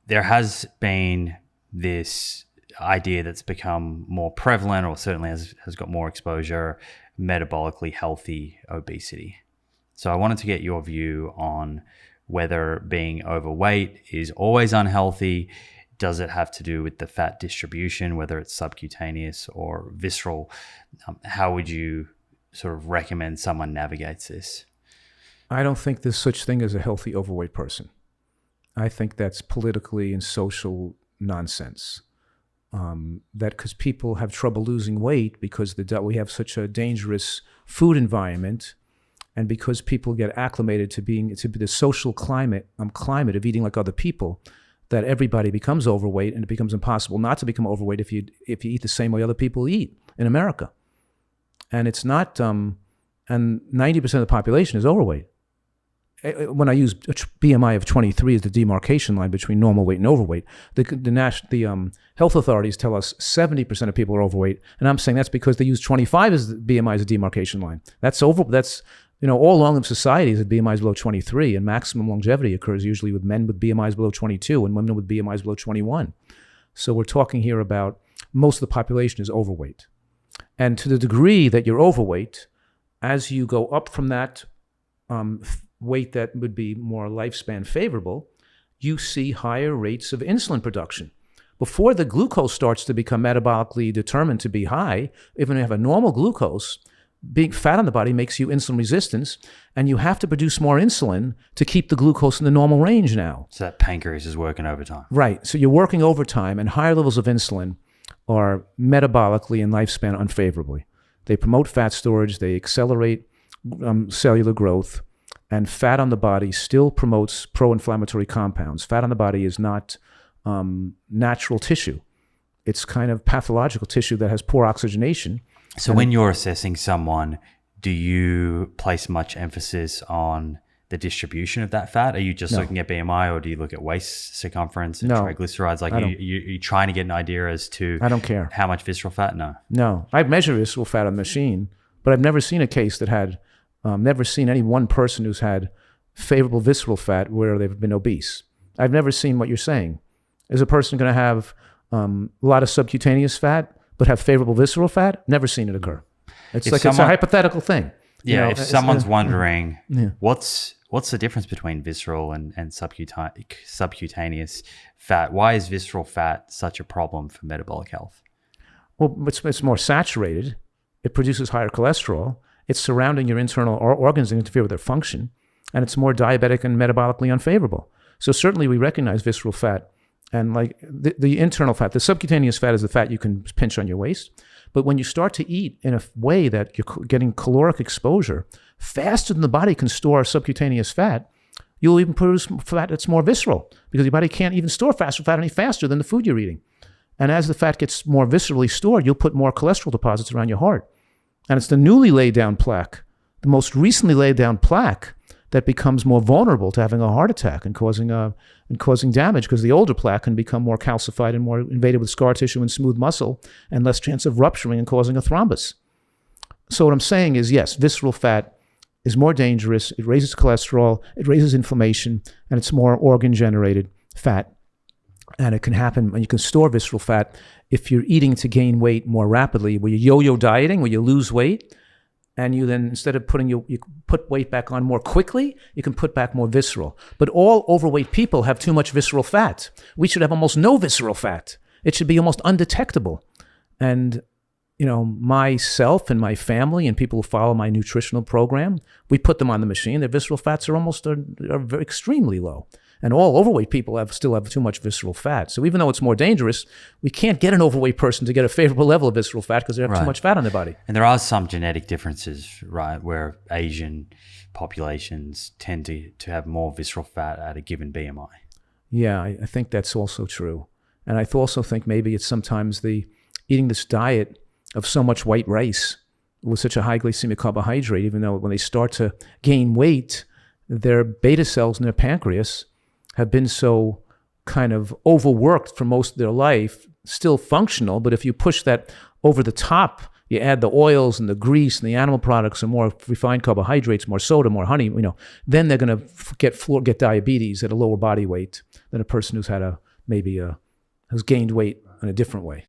there has been this idea that's become more prevalent, or certainly has got more exposure, metabolically healthy obesity. So I wanted to get your view on whether being overweight is always unhealthy. Does it have to do with the fat distribution, whether it's subcutaneous or visceral? How would you sort of recommend someone navigates this? I don't think there's such thing as a healthy overweight person. I think that's politically and social nonsense. That because people have trouble losing weight because we have such a dangerous food environment, and because people get acclimated to the social climate of eating like other people, that everybody becomes overweight, and it becomes impossible not to become overweight if you eat the same way other people eat in America. And it's not, and 90% of the population is overweight. When I use a BMI of 23 as the demarcation line between normal weight and overweight, the health authorities tell us 70% of people are overweight, and I'm saying that's because they use 25 as the BMI as a demarcation line. That's all long-lived societies at BMIs below 23, and maximum longevity occurs usually with men with BMIs below 22 and women with BMIs below 21. So we're talking here about most of the population is overweight. And to the degree that you're overweight, as you go up from that weight that would be more lifespan favorable, you see higher rates of insulin production. Before the glucose starts to become metabolically determined to be high, even if you have a normal glucose, being fat on the body makes you insulin resistant, and you have to produce more insulin to keep the glucose in the normal range now. So that pancreas is working overtime. Right. So you're working overtime, and higher levels of insulin are metabolically and lifespan unfavorably. They promote fat storage, they accelerate cellular growth, and fat on the body still promotes pro-inflammatory compounds. Fat on the body is not natural tissue. It's kind of pathological tissue that has poor oxygenation. So when you're assessing someone, do you place much emphasis on the distribution of that fat? Are you just looking at BMI, or do you look at waist circumference and triglycerides? Like you're trying to get an idea as to I don't care how much visceral fat? No. I've measured visceral fat on the machine, but I've never seen a case that had, never seen any one person who's had favorable visceral fat where they've been obese. I've never seen what you're saying. Is a person going to have a lot of subcutaneous fat but have favorable visceral fat? Never seen it occur. It's it's a hypothetical thing. Yeah, if someone's wondering, what's the difference between visceral and subcutaneous fat? Why is visceral fat such a problem for metabolic health? Well, it's more saturated. It produces higher cholesterol. It's surrounding your internal organs and interfere with their function. And it's more diabetic and metabolically unfavorable. So certainly we recognize visceral fat. And like the internal fat, the subcutaneous fat is the fat you can pinch on your waist. But when you start to eat in a way that you're getting caloric exposure faster than the body can store subcutaneous fat, you'll even produce fat that's more visceral because your body can't even store fat any faster than the food you're eating. And as the fat gets more viscerally stored, you'll put more cholesterol deposits around your heart. And it's the newly laid down plaque, the most recently laid down plaque, that becomes more vulnerable to having a heart attack and causing damage, because the older plaque can become more calcified and more invaded with scar tissue and smooth muscle and less chance of rupturing and causing a thrombus. So what I'm saying is, yes, visceral fat is more dangerous. It raises cholesterol, it raises inflammation, and it's more organ-generated fat. And it can happen, and you can store visceral fat if you're eating to gain weight more rapidly, where you're yo-yo dieting, where you lose weight, and you then, instead of you put weight back on more quickly, you can put back more visceral. But all overweight people have too much visceral fat. We should have almost no visceral fat. It should be almost undetectable. And, myself and my family and people who follow my nutritional program, we put them on the machine. Their visceral fats are very extremely low. And all overweight people still have too much visceral fat. So even though it's more dangerous, we can't get an overweight person to get a favorable level of visceral fat because they have too much fat on their body. And there are some genetic differences, right, where Asian populations tend to have more visceral fat at a given BMI. Yeah, I think that's also true. And I also think maybe it's sometimes the eating this diet of so much white rice with such a high glycemic carbohydrate, even though when they start to gain weight, their beta cells in their pancreas have been so kind of overworked for most of their life, still functional, but if you push that over the top, you add the oils and the grease and the animal products and more refined carbohydrates, more soda, more honey, then they're going to get diabetes at a lower body weight than a person who's had a maybe has gained weight in a different way.